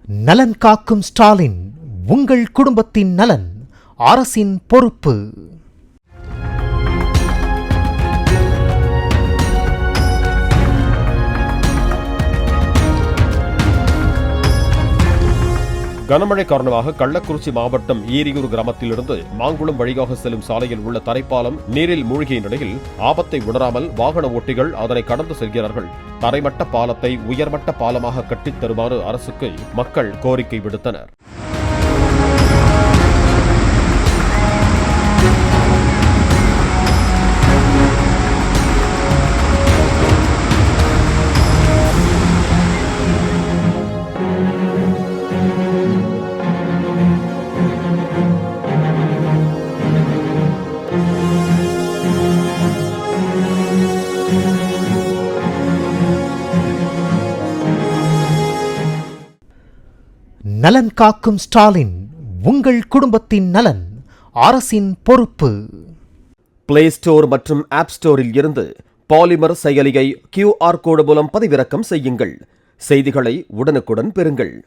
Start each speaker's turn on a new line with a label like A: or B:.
A: நலன் காக்கும் ஸ்டாலின், உங்கள் குடும்பத்தின் நலன் அரசின் பொறுப்பு.
B: கனமழை காரணமாக கள்ளக்குறிச்சி மாவட்டம் ஈரியூர் கிராமத்திலிருந்து மாங்குளம் வழியாக செல்லும் சாலையில் உள்ள தரைப்பாலம் நீரில் மூழ்கிய நிலையில் ஆபத்தை உணராமல் வாகன ஓட்டிகள் அதனை கடந்து செல்கிறார்கள். தரைமட்ட பாலத்தை உயர்மட்ட பாலமாக கட்டித் தருமாறு அரசுக்கு மக்கள் கோரிக்கை விடுத்தனர்.
A: நலன் காக்கும் ஸ்டாலின், உங்கள் குடும்பத்தின் நலன் அரசின் பொறுப்பு.
B: பிளே ஸ்டோர் மற்றும் ஆப் ஸ்டோரில் இருந்து பாலிமர் செயலியை QR கோடு மூலம் பதிவிறக்கம் செய்யுங்கள். செய்திகளை உடனுக்குடன் பெறுங்கள்.